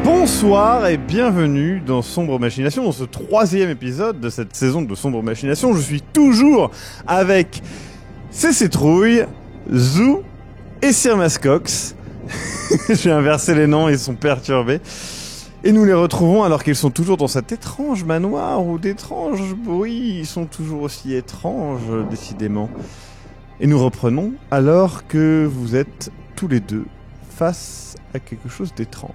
Bonsoir et bienvenue dans Sombre Machination, dans ce 3e épisode de cette saison de Sombre Machination. Je suis toujours avec CC Trouille, Zou et Sir Mascox. J'ai inversé les noms, ils sont perturbés. Et nous les retrouvons alors qu'ils sont toujours dans cet étrange manoir où d'étranges bruits sont toujours aussi étranges, décidément. Et nous reprenons alors que vous êtes tous les deux face à quelque chose d'étrange.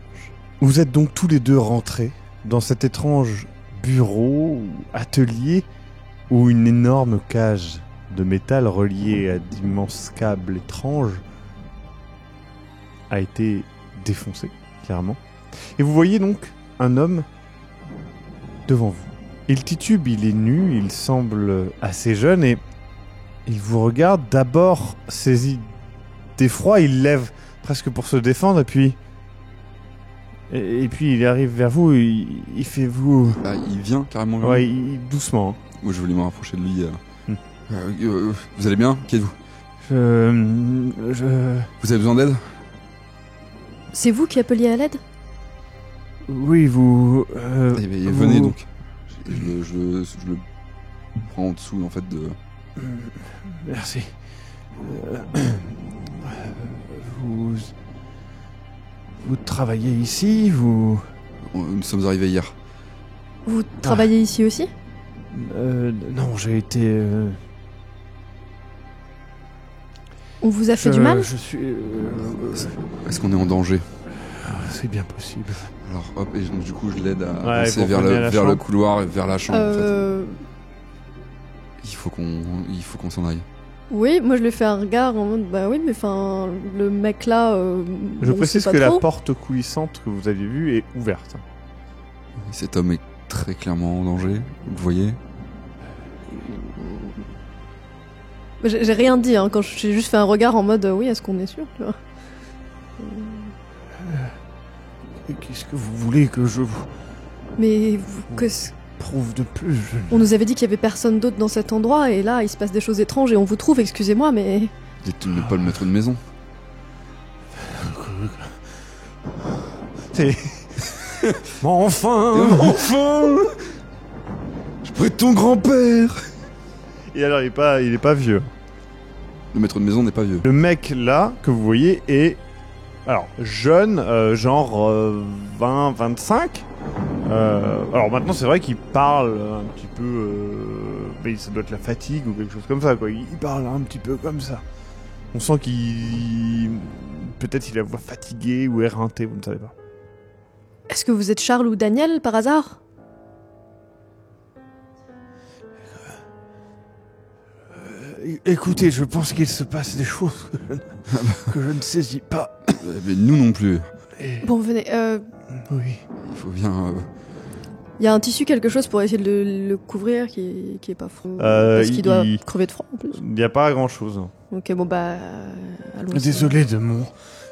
Vous êtes donc tous les deux rentrés dans cet étrange bureau ou atelier où une énorme cage de métal reliée à d'immenses câbles étranges a été défoncée, clairement. Et vous voyez donc un homme devant vous. Il titube, il est nu, il semble assez jeune et il vous regarde d'abord saisi d'effroi, il lève presque pour se défendre et puis il arrive vers vous, il fait vous... Ah, il vient carrément vers Ouais, nous. doucement. Moi je voulais me rapprocher de lui. Vous allez bien? Qui êtes-vous? Vous avez besoin d'aide? C'est vous qui appeliez à l'aide? Oui, vous... Eh bien, venez donc. Je le prends en dessous en fait de... Merci. Vous travaillez ici, vous... Nous sommes arrivés hier. Vous travaillez ici aussi? Non, j'ai été... On vous a fait du mal? Je suis... Est-ce qu'on est en danger? C'est bien possible. Alors hop, et donc, du coup je l'aide à Ouais, avancer pour vers venir à la le couloir et vers la chambre en fait. Il faut qu'on s'en aille. Oui, moi je lui fais un regard en mode bah oui, mais enfin le mec là. Je on précise sait que pas la trop. porte coulissante que vous aviez vue est ouverte. Cet homme est très clairement en danger, vous le voyez. J'ai rien dit hein, quand j'ai juste fait un regard en mode oui, est-ce qu'on est sûr tu vois. Qu'est-ce que vous voulez que je vous Mais prouve de plus? on nous avait dit qu'il y avait personne d'autre dans cet endroit et là il se passe des choses étranges et on vous trouve. Excusez-moi, mais Vous n'êtes pas le maître de maison. C'est... Mais enfin Je pourrais être ton grand-père. Et alors, il est pas vieux. Le maître de maison n'est pas vieux. Le mec là que vous voyez est... Alors, jeune, genre 20, 25. Alors maintenant, c'est vrai qu'il parle un petit peu... mais ça doit être la fatigue ou quelque chose comme ça, quoi. Il parle un petit peu comme ça. On sent qu'il... Peut-être il a la voix fatiguée ou éreintée, vous ne savez pas. est-ce que vous êtes Charles ou Daniel par hasard? Écoutez, je pense qu'il se passe des choses que je ne saisis pas. Mais nous non plus. Bon, venez. Oui. Il faut bien... Il y a un tissu, quelque chose pour essayer de le couvrir qui est pas froid. Parce qu'il doit crever de froid en plus. Il n'y a pas grand-chose. Ok, bon bah... allons-y. Désolé de mon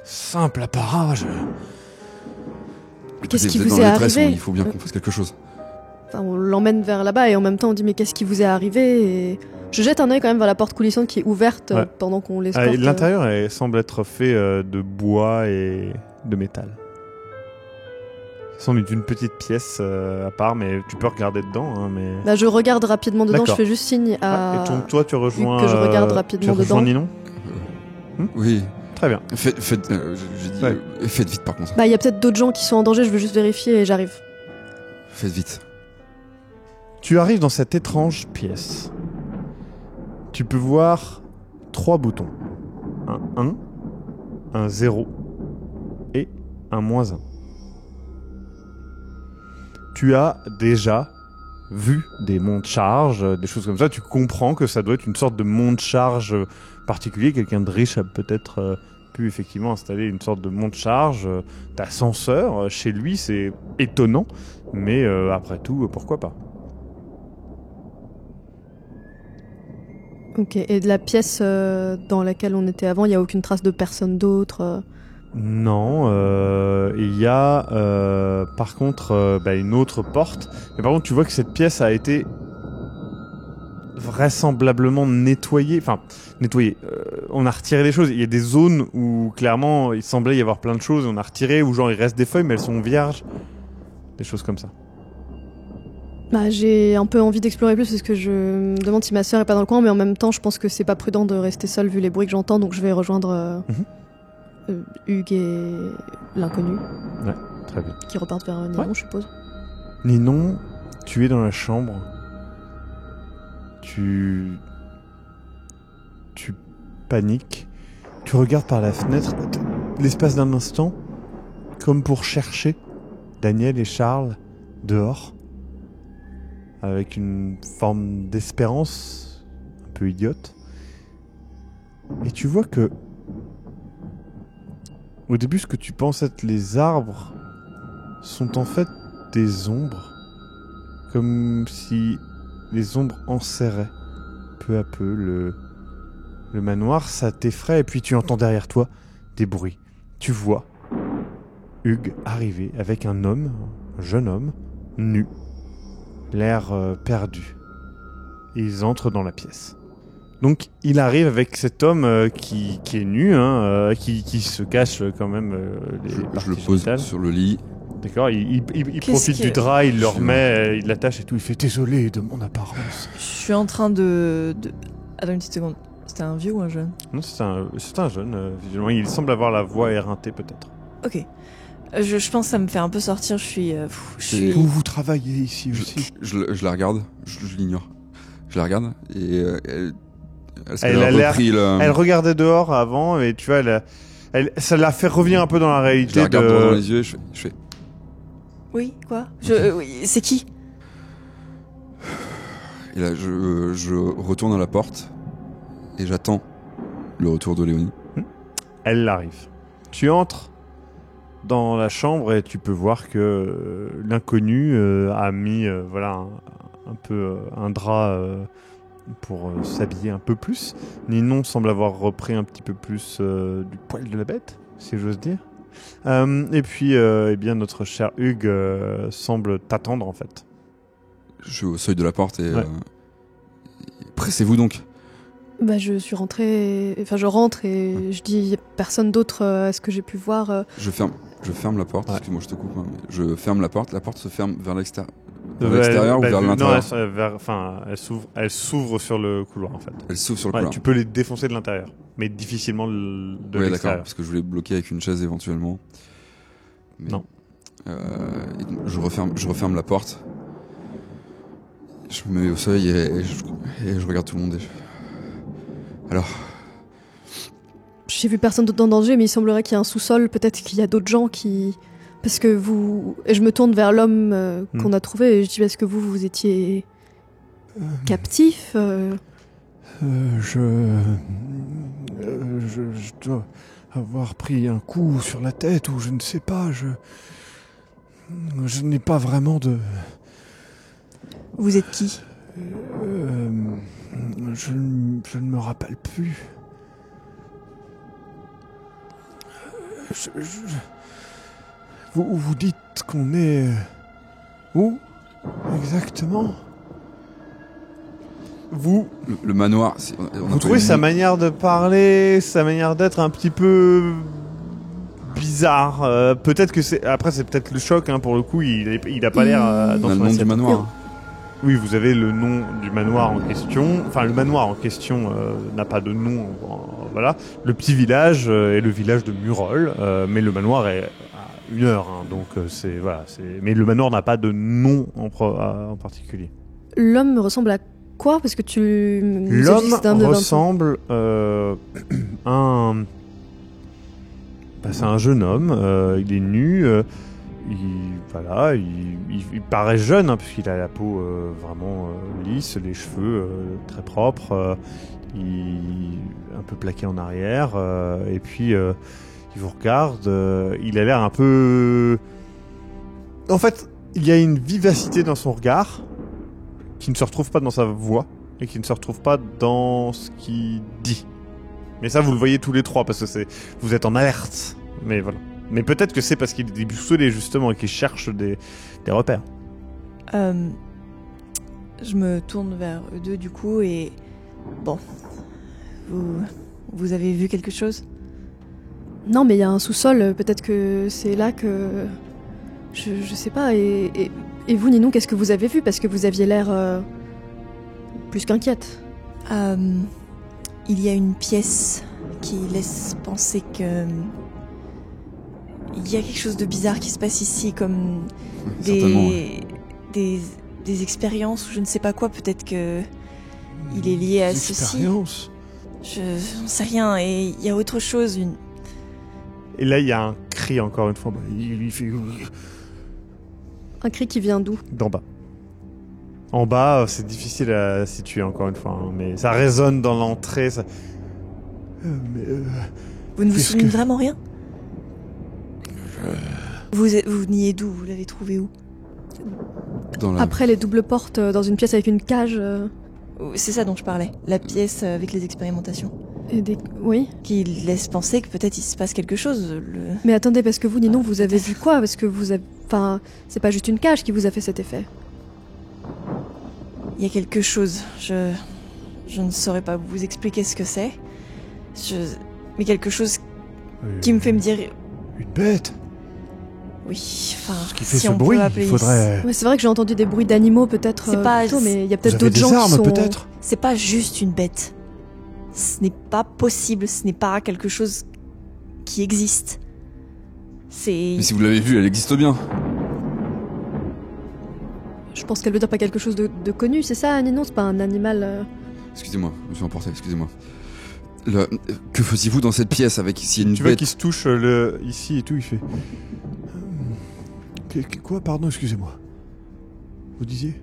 simple apparat. Qu'est-ce qui Écoutez, vous êtes est dans la détresse, arrivé? il faut bien qu'on fasse quelque chose. Enfin, on l'emmène vers là-bas et en même temps on dit mais qu'est-ce qui vous est arrivé? Et je jette un œil quand même vers la porte coulissante qui est ouverte Ouais. pendant qu'on l'escorte. L'intérieur semble être fait de bois et de métal. Ça semble être une petite pièce à part, mais tu peux regarder dedans. Hein, mais... Bah, je regarde rapidement dedans, D'accord. je fais juste signe à... Et toi, tu rejoins... que je regarde rapidement tu rejoins dedans. Ninon. Oui. Très bien. Faites j'ai dit... Ouais. Faites vite par contre. Bah, il y a peut-être d'autres gens qui sont en danger, je veux juste vérifier et j'arrive. Faites vite. Tu arrives dans cette étrange pièce. Tu peux voir 3 boutons. Un 1, un 0 et un -1. Tu as déjà vu des monte-charges, des choses comme ça. Tu comprends que ça doit être une sorte de monte-charge particulier. Quelqu'un de riche a peut-être pu effectivement installer une sorte de monte-charge d'ascenseur. Chez lui, c'est étonnant, mais après tout, pourquoi pas. Ok, et de la pièce dans laquelle on était avant, il n'y a aucune trace de personne d'autre Non, il y a par contre une autre porte. Mais par contre, tu vois que cette pièce a été vraisemblablement nettoyée. Enfin, nettoyée. On a retiré des choses. Il y a des zones où clairement il semblait y avoir plein de choses. On a retiré, où genre il reste des feuilles, mais elles sont vierges. Des choses comme ça. Bah, j'ai un peu envie d'explorer plus parce que je me demande si ma sœur est pas dans le coin, mais en même temps, je pense que c'est pas prudent de rester seule vu les bruits que j'entends, donc je vais rejoindre Hugues et l'inconnu. Ouais, très bien. Qui repartent vers Ninon, je suppose. Ninon, tu es dans la chambre. Tu paniques. Tu regardes par la fenêtre, l'espace d'un instant, comme pour chercher Daniel et Charles dehors, avec une forme d'espérance un peu idiote. Et tu vois que au début, ce que tu penses être les arbres sont en fait des ombres, comme si les ombres enserraient peu à peu le manoir. Ça t'effraie, et puis tu entends derrière toi des bruits. Tu vois Hugues arriver avec un homme, un jeune homme, nu, l'air perdu. Et ils entrent dans la pièce. Donc il arrive avec cet homme qui est nu, qui se cache quand même je le pose génitales. sur le lit. D'accord, il profite du drap, il le remet, il l'attache et tout. Il fait désolé de mon apparence. Je suis en train de... Attends une petite seconde. C'était un vieux ou un jeune? Non, c'est un jeune. Visiblement, il semble avoir la voix éreintée peut-être. Ok. Je pense que ça me fait un peu sortir. Je suis... Vous travaillez ici aussi. Je la regarde, je l'ignore. Je la regarde et Elle a l'air- repris le... Elle regardait dehors avant, et tu vois, ça l'a fait revenir un peu dans la Je réalité. la regarde droit dans les yeux et je fais... Oui, quoi? Oui, c'est qui? Et là, je retourne à la porte et j'attends le retour de Léonie. Elle arrive. Tu entres dans la chambre et tu peux voir que l'inconnu a mis un peu un drap pour s'habiller un peu plus. Ninon semble avoir repris un petit peu plus du poil de la bête, si j'ose dire. Et puis, eh bien, notre cher Hugues semble t'attendre en fait. Je suis au seuil de la porte et... Ouais. Pressez-vous donc. Bah, je rentre et je dis personne d'autre à ce que j'ai pu voir. Je ferme la porte, Ouais. excuse-moi je te coupe, hein, mais je ferme la porte se ferme vers l'extérieur. Vers Ouais, l'extérieur ou vers non, l'intérieur? elle s'ouvre sur le couloir en fait. Elle s'ouvre sur le Ouais, couloir. tu peux les défoncer de l'intérieur, mais difficilement de Ouais, d'accord, l'extérieur. parce que je voulais bloquer avec une chaise éventuellement. Mais, Non. et donc, je referme la porte. Je me mets au seuil et je regarde tout le monde. Alors, J'ai vu personne d'autre en danger, mais il semblerait qu'il y a un sous-sol. Peut-être qu'il y a d'autres gens qui. Parce que vous. Et je me tourne vers l'homme qu'on a trouvé et je dis est-ce que vous étiez captif Je dois avoir pris un coup sur la tête, ou je ne sais pas, je n'ai pas vraiment de... Vous êtes qui? Je ne me rappelle plus. Vous dites qu'on est... où exactement? Vous le manoir... Vous trouvez sa manière de parler, sa manière d'être un petit peu bizarre. Peut-être que c'est... Après, c'est peut-être le choc, pour le coup. Il a pas l'air dans On a le son nom du assiette. manoir. Oui, vous avez le nom du manoir en question. Enfin, le manoir en question n'a pas de nom. Voilà. Le petit village est le village de Murol, mais le manoir est à 1 heure. Donc, c'est... Voilà. Mais le manoir n'a pas de nom en particulier. L'homme me ressemble à quoi? Parce que tu nous as dit que L'homme c'était un de 20 ans. ressemble c'est un jeune homme. Il est nu. Il paraît jeune puisqu'il a la peau vraiment lisse, les cheveux très propres, un peu plaqué en arrière, et puis il vous regarde. Il a l'air un peu... En fait, il y a une vivacité dans son regard qui ne se retrouve pas dans sa voix et qui ne se retrouve pas dans ce qu'il dit. Mais ça, vous le voyez tous les trois parce que vous êtes en alerte. Mais voilà. Mais peut-être que c'est parce qu'il est déboussolé justement et qu'il cherche des repères. Je me tourne vers eux deux du coup et... Bon. Vous avez vu quelque chose ? Non, mais il y a un sous-sol, peut-être que c'est là que... Je sais pas, et vous, Ninon, qu'est-ce que vous avez vu ? Parce que vous aviez l'air plus qu'inquiète. Il y a une pièce qui laisse penser que... Il y a quelque chose de bizarre qui se passe ici, comme Certainement, des expériences ou je ne sais pas quoi, peut-être que il est lié à ceci. Expérience. Je n'en sais rien, et il y a autre chose, Et là, il y a un cri encore une fois. Bah, il fait Un cri qui vient d'où ? d'en bas. En bas, c'est difficile à situer encore une fois, hein, mais ça résonne dans l'entrée. Ça... Vous ne vous Qu'est-ce souvenez que- vraiment rien ? Vous veniez d'où ? Vous l'avez trouvé où ? Dans la... Après les doubles portes, dans une pièce avec une cage C'est ça dont je parlais, la pièce avec les expérimentations. et des... Oui. Qui laisse penser que peut-être il se passe quelque chose. Mais attendez, parce que vous, Ninon, Ah, vous avez peut-être. vu quoi ? Parce que vous avez... Enfin, c'est pas juste une cage qui vous a fait cet effet. Il y a quelque chose. Je ne saurais pas vous expliquer ce que c'est. Mais quelque chose qui me fait me dire... Une bête. Oui, enfin... Ce qui fait si ce on peut bruit, appeler il faudrait... Ouais, c'est vrai que j'ai entendu des bruits d'animaux, peut-être. C'est pas- plutôt, mais il y a Vous peut-être avez d'autres des gens armes, qui sont... peut-être. C'est pas juste une bête. Ce n'est pas possible, ce n'est pas quelque chose qui existe. C'est... Mais si vous l'avez vue, elle existe bien. Je pense qu'elle veut dire pas quelque chose de connu, c'est ça, Ninon ? C'est pas un animal... Excusez-moi, je me suis emporté, excusez-moi. Que faisiez-vous dans cette pièce avec ici une Tu vois bête qu'il se touche ici et tout, il fait... Quoi ? Pardon, excusez-moi. Vous disiez ?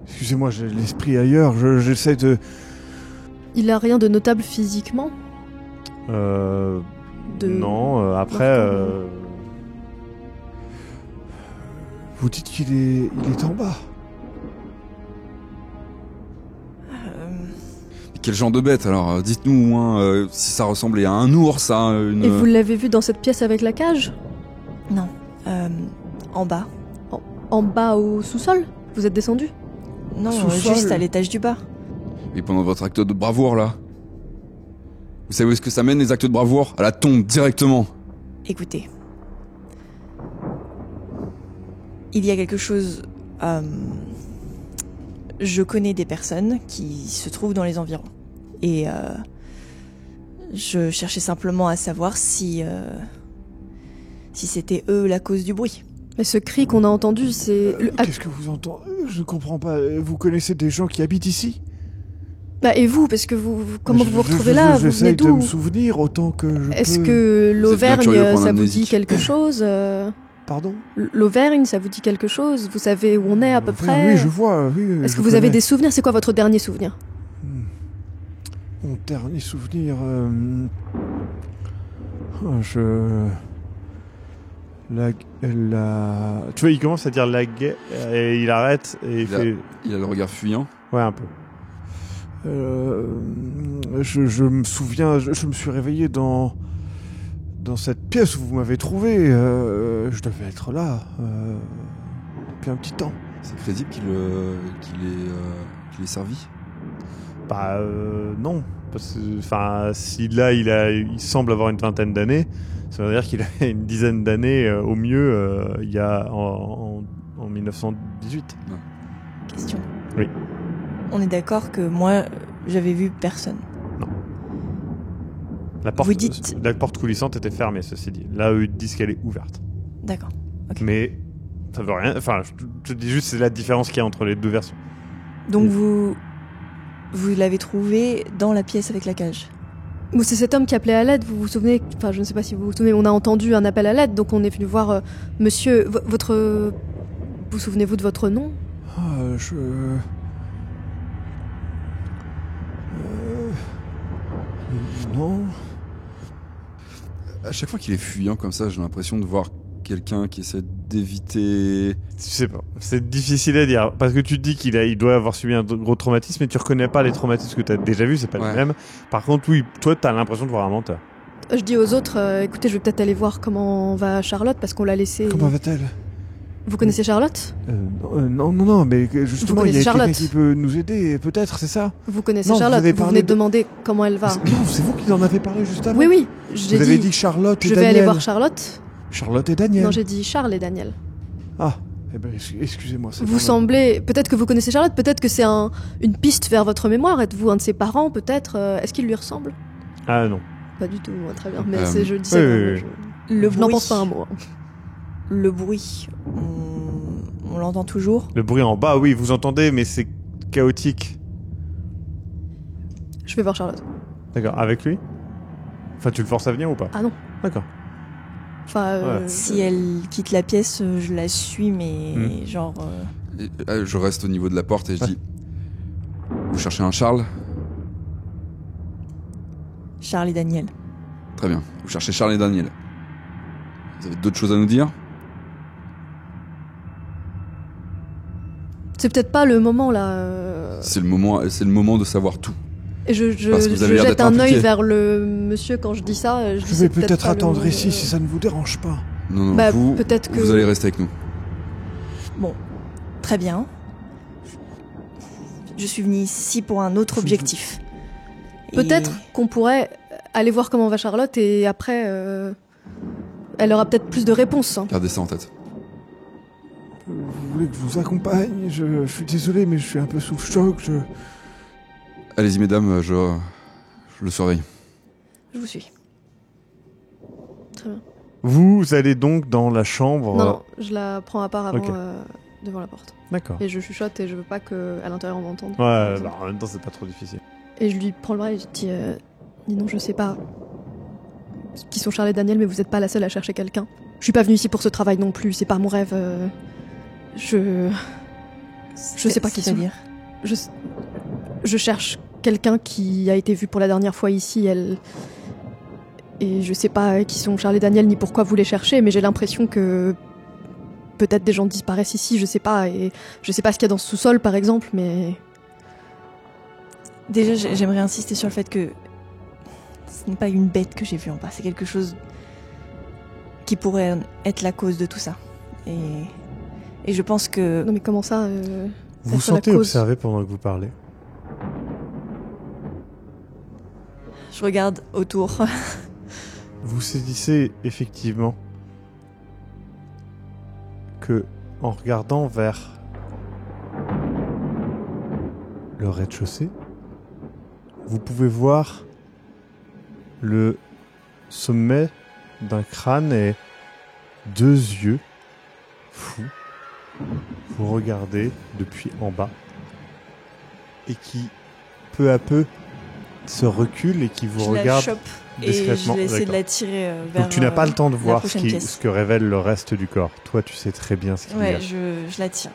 Excusez-moi, j'ai l'esprit ailleurs, j'essaie de... Il a rien de notable physiquement ? De- Non, après... Marquant, Vous dites qu'il est en bas. Quel genre de bête alors dites-nous au moins si ça ressemblait à un ours, à une... Et vous l'avez vu dans cette pièce avec la cage ? Non. En bas. En bas au sous-sol ? Vous êtes descendu ? Non, Sous-sol. juste à l'étage du bas. Et pendant votre acte de bravoure là. Vous savez où est-ce que ça mène les actes de bravoure ? À la tombe directement. Écoutez. Il y a quelque chose... Je connais des personnes qui se trouvent dans les environs. Et je cherchais simplement à savoir si c'était eux la cause du bruit. Mais ce cri qu'on a entendu, c'est... Qu'est-ce que vous entendez ? Je comprends pas. Vous connaissez des gens qui habitent ici ? Bah, et vous, parce que comment vous vous retrouvez là ? Vous venez J'essaye de d'où me souvenir autant que je Est-ce peux. que Vous êtes bien curieux l'Auvergne, pour un ça vous dit amnésique. quelque chose Pardon ? L'Auvergne, ça vous dit quelque chose ? Vous savez où on est à peu près Oui, je vois. Oui, Est-ce je que vous avez connais. des souvenirs ? C'est quoi votre dernier souvenir ? Mon dernier souvenir. La... Tu vois, il commence à dire la guerre et il arrête et il fait. Il a le regard fuyant. Ouais, un peu. Je me souviens, je me suis réveillé dans cette pièce où vous m'avez trouvé. Je devais être là depuis un petit temps. C'est crédible qu'il ait servi. Bah non, parce que enfin si là il semble avoir une vingtaine d'années, ça veut dire qu'il a une dizaine d'années au mieux il y a en 1918. Question. Oui. On est d'accord que moi, j'avais vu personne. La porte, Vous dites- la porte coulissante était fermée, ceci dit. Là, eux ils disent qu'elle est ouverte. D'accord. Ok. Mais ça veut rien. Enfin, je te dis juste c'est la différence qu'il y a entre les deux versions. Donc Oui. vous l'avez trouvé dans la pièce avec la cage. Ou c'est cet homme qui appelait à l'aide, vous vous souvenez ? Enfin, je ne sais pas si vous vous souvenez, on a entendu un appel à l'aide, donc on est venu voir monsieur... votre... Vous souvenez-vous de votre nom ? Non. À chaque fois qu'il est fuyant comme ça, j'ai l'impression de voir quelqu'un qui essaie d'éviter... Je sais pas. C'est difficile à dire. Parce que tu te dis il doit avoir subi un gros traumatisme, mais tu reconnais pas les traumatismes que tu as déjà vus, c'est pas Ouais. les mêmes. Par contre, oui, toi, t'as l'impression de voir un menteur. Je dis aux autres, écoutez, je vais peut-être aller voir comment va Charlotte parce qu'on l'a laissée. Comment va-t-elle? Vous connaissez Charlotte? Non, mais justement, il y a connaissez quelqu'un Charlotte qui peut nous aider, peut-être, c'est ça? Vous connaissez Non, vous Charlotte, avez vous parlé venez de de- demander comment elle va. Non, c'est vous qui en avez parlé juste avant. Oui, oui, Vous j'ai avez dit, dit Charlotte et je vais Daniel. aller voir Charlotte. Charlotte et Daniel. Non, j'ai dit Charles et Daniel. Ah, eh ben, excusez-moi. c'est Vous pas semblez, peut-être que vous connaissez Charlotte, peut-être que c'est une piste vers votre mémoire. Êtes-vous un de ses parents, peut-être? Est-ce qu'il lui ressemble? Ah non. Pas du tout, moi, très bien. Mais je dis oui, ça. oui, Le Je n'en bruit. pense pas un mot. Hein. Le bruit, on l'entend toujours. Le bruit en bas, oui, vous entendez, mais c'est chaotique. Je vais voir Charlotte. D'accord, avec lui? Enfin, tu le forces à venir ou pas? Ah non. D'accord. Enfin, Ouais. Si elle quitte la pièce, je la suis, mais genre... Et, je reste au niveau de la porte et je dis vous cherchez un Charles? Charles et Daniel. Très bien. Vous cherchez Charles et Daniel. Vous avez d'autres choses à nous dire? c'est peut-être pas le moment là. C'est le moment de savoir tout. Et je Parce que vous avez l'air jette d'être un œil impliqué. vers le monsieur quand je dis ça. Je, dis, Je c'est vais peut-être pas le attendre moment, ici si ça ne vous dérange pas. Non, Bah, vous peut-être que- vous allez rester avec nous. Bon, très bien. Je suis venue ici pour un autre objectif. Peut-être Et- qu'on pourrait aller voir comment va Charlotte et après, elle aura peut-être plus de réponses. Hein. Gardez ça en tête. Vous voulez que je vous accompagne? Je suis désolé, mais je suis un peu sous choc. Allez-y mesdames, je le surveille. Je vous suis. Très bien. Vous allez donc dans la chambre. Non, je la prends à part avant Ok. devant la porte. D'accord. Et je chuchote et je veux pas qu'à l'intérieur on m'entende. Ouais, bah, en même temps, c'est pas trop difficile. Et je lui prends le bras et je dis dis non, je sais pas qui sont Charles et Daniel, mais vous êtes pas la seule à chercher quelqu'un. Je suis pas venue ici pour ce travail non plus, c'est pas mon rêve. Je sais pas qui sont. C'est-à-dire Je cherche quelqu'un qui a été vu pour la dernière fois ici, et je sais pas qui sont Charles et Daniel ni pourquoi vous les cherchez, mais j'ai l'impression que peut-être des gens disparaissent ici, je sais pas, et je sais pas ce qu'il y a dans ce sous-sol par exemple, mais Déjà, j'aimerais insister sur le fait que ce n'est pas une bête que j'ai vue en bas, c'est quelque chose qui pourrait être la cause de tout ça. Et je pense que... non mais comment ça Vous vous serait la sentez cause. observé pendant que vous parlez? Je regarde autour. Vous saisissez effectivement que, en regardant vers le rez-de-chaussée, vous pouvez voir le sommet d'un crâne et deux yeux fous vous regardez depuis en bas et qui peu à peu se reculent et qui vous Je la regardent chope et discrètement. je vais essayer de D'accord. la tirer vers... Donc tu n'as pas le temps de la voir prochaine ce pièce. que révèle le reste du corps. Toi, tu sais très bien ce qu'il y a. Ouais, je la tire.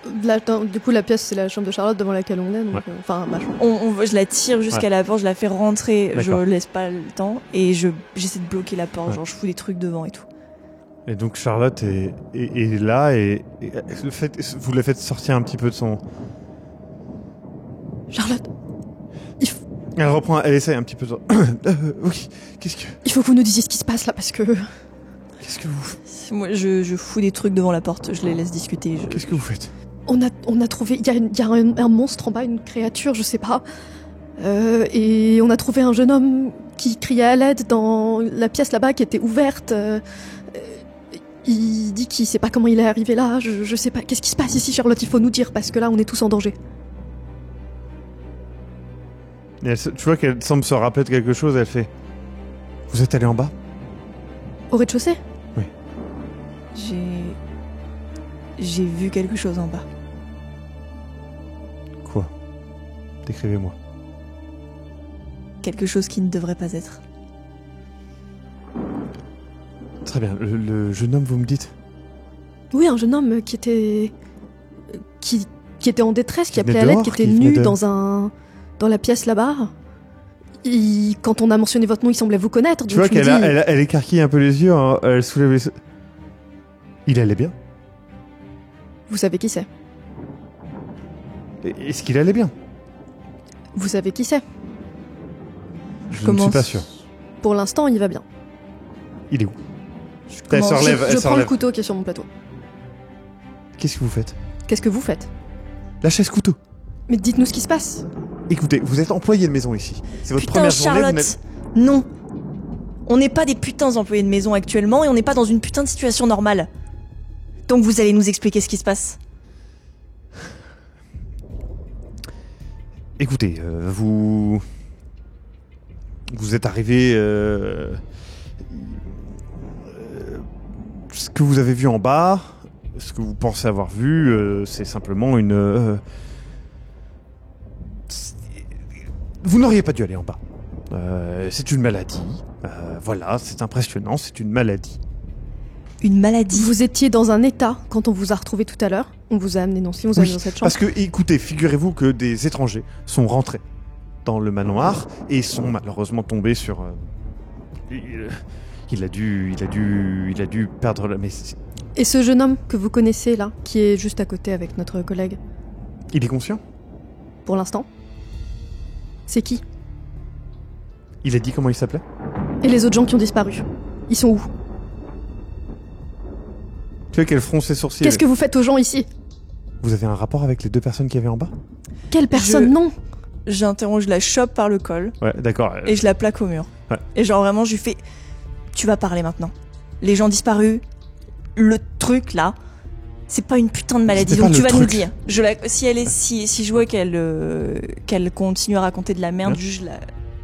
du coup la pièce c'est la chambre de Charlotte devant laquelle on est, donc, Ouais. Enfin ma chambre. Je la tire jusqu'à Ouais. la porte, je la fais rentrer, je D'accord. laisse pas le temps et j'essaie de bloquer la porte, Ouais. genre je fous des trucs devant et tout. Et donc Charlotte est là et vous la faites sortir un petit peu de son... Charlotte, Elle essaie un petit peu de... oui, qu'est-ce il faut que vous nous disiez ce qui se passe là parce que que vous... Moi je fous des trucs devant la porte, je les laisse discuter. Qu'est-ce que vous faites? on a trouvé, il y a un monstre en bas, une créature, je sais pas. Et on a trouvé un jeune homme qui criait à l'aide dans la pièce là-bas qui était ouverte. Il dit qu'il sait pas comment il est arrivé là. Je sais pas. Qu'est-ce qui se passe ici, Charlotte? Il faut nous dire parce que là, on est tous en danger. Et tu vois qu'elle semble se rappeler de quelque chose, elle fait... Vous êtes allé en bas? Au rez-de-chaussée? J'ai vu quelque chose en bas. Quoi? Décrivez-moi. Quelque chose qui ne devrait pas être. Très bien, le jeune homme, vous me dites? Oui, un jeune homme qui était en détresse, qui Qui venait appelait à l'aide, dehors, qui était qui venait nu de- dans la pièce là-bas. Quand on a mentionné votre nom, il semblait vous connaître. Tu donc vois je me qu'elle dis, elle écarquille un peu les yeux, hein, elle soulève les... Il allait bien? vous savez qui c'est. Est-ce qu'il allait bien? Vous savez qui c'est. Je ne Commence. suis pas sûr. Pour l'instant, il va bien. Il est où? Elle commence- se relève, Je elle se prends le relève. couteau qui est sur mon plateau. Qu'est-ce que vous faites? Qu'est-ce que vous faites? La chaise couteau. Mais dites-nous ce qui se passe. Écoutez, vous êtes employé de maison ici. C'est votre Putain, première journée, vous Charlotte, n'êtes... non. On n'est pas des putains d'employés de maison actuellement et on n'est pas dans une putain de situation normale. Donc vous allez nous expliquer ce qui se passe. Écoutez, vous êtes arrivé. Ce que vous avez vu en bas, ce que vous pensez avoir vu, c'est simplement une. Vous n'auriez pas dû aller en bas. C'est une maladie. Voilà, c'est impressionnant, c'est une maladie. Une maladie. Vous étiez dans un état quand on vous a retrouvé tout à l'heure. On vous a amené dans, si on vous a amené dans cette chambre. Parce que, écoutez, figurez-vous que des étrangers sont rentrés dans le manoir et sont malheureusement tombés sur. Il a dû perdre la. Mais Et ce jeune homme que vous connaissez là, qui est juste à côté avec notre collègue, il est conscient? pour l'instant, c'est qui? Il a dit comment il s'appelait? Et les autres gens qui ont disparu, ils sont où? Tu vois qu'elle fronce ses sourcils. Qu'est-ce que vous faites aux gens ici? Vous avez un rapport avec les deux personnes qui avaient en bas? Quelle personne? Je- Non. J'interroge la chope par le col Ouais, d'accord. et je la plaque au mur. Ouais. Et genre vraiment, je lui fais tu vas parler maintenant. Les gens disparus, le truc là, c'est pas une putain de maladie. C'était Donc pas tu le vas nous truc. dire. Si je vois qu'elle continue à raconter de la merde, Ouais.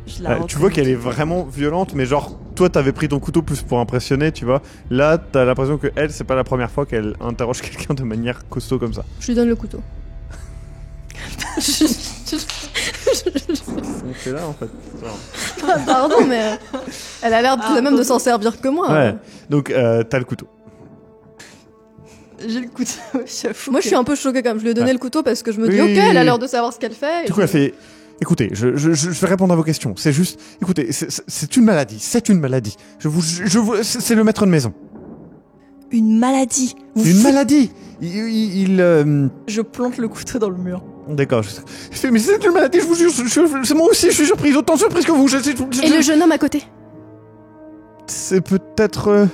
je la Tu vois qu'elle est vraiment violente, mais genre, toi t'avais pris ton couteau plus pour impressionner, tu vois. Là, t'as l'impression que elle, c'est pas la première fois qu'elle interroge quelqu'un de manière costaud comme ça. Je lui donne le couteau. On fait là en fait. Ah, pardon, mais elle a l'air tout de même de s'en servir que moi. Ouais. Donc, t'as le couteau. J'ai le couteau. J'avoue Moi, que- je suis un peu choquée quand même. Je lui ai donné Ouais. le couteau parce que je me dis, Oui, ok, oui, elle a oui. l'air de savoir ce qu'elle fait. et Du coup, je- elle fait. Écoutez, je vais répondre à vos questions. C'est juste, écoutez, c'est une maladie. C'est une maladie. C'est le maître de maison. Une maladie. Vous Une foutez- maladie. Je plante le couteau dans le mur. D'accord. Je fais, mais c'est une maladie. Je vous jure. C'est moi aussi. Je suis surprise, autant surprise que vous. Et le jeune homme à côté, C'est peut-être.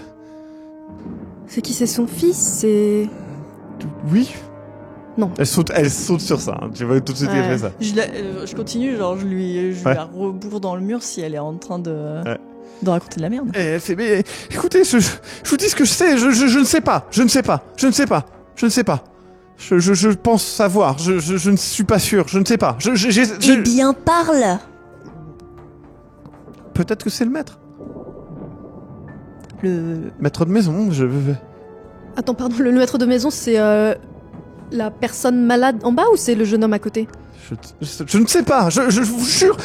c'est qui? C'est son fils? C'est. Oui. Non. Elle saute sur ça. Hein. Tu vois tout de suite qu'elle Ouais. fait ça. Je continue, genre je lui Ouais. la rebourre dans le mur si elle est en train de Ouais. raconter de la merde. Et elle fait, mais écoutez, je vous dis ce que je sais. Je ne sais pas. Je ne sais pas. Je ne sais pas. Je ne sais pas. Je pense savoir. Je ne suis pas sûr. Je ne sais pas. Eh bien, parle. Peut-être que c'est le maître. Le Maître de maison. Attends, pardon, le maître de maison, c'est la personne malade en bas ou c'est le jeune homme à côté? Je ne sais pas, je vous jure,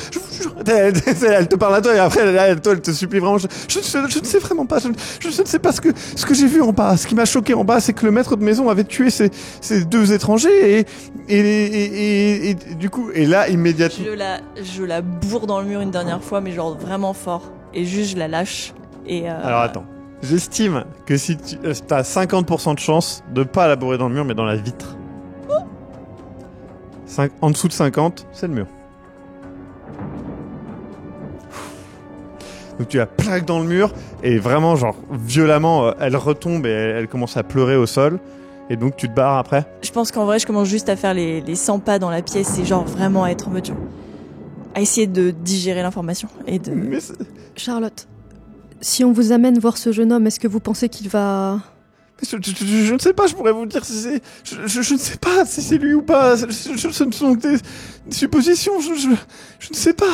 Elle te parle à toi et après, elle te supplie vraiment. Je ne sais vraiment pas, je ne sais pas ce que j'ai vu en bas. Ce qui m'a choqué en bas, c'est que le maître de maison avait tué ces deux étrangers et du coup, et là, immédiatement. je la bourre dans le mur une dernière fois, mais genre vraiment fort. Et juste je la lâche. Et Alors attends, j'estime que si tu as 50% de chance de pas la bourrer dans le mur, mais dans la vitre. En dessous de 50, c'est le mur. Donc tu la plaques dans le mur et vraiment genre violemment elle retombe et elle commence à pleurer au sol et donc tu te barres après. Je pense qu'en vrai je commence juste à faire les 100 pas dans la pièce et genre vraiment à être en mode à essayer de digérer l'information et de... Mais c'est- Charlotte, si on vous amène voir ce jeune homme, est-ce que vous pensez qu'il va... je ne sais pas, je pourrais vous dire si c'est... Je ne sais pas si c'est lui ou pas. Ce ne sont que des suppositions, je ne sais pas.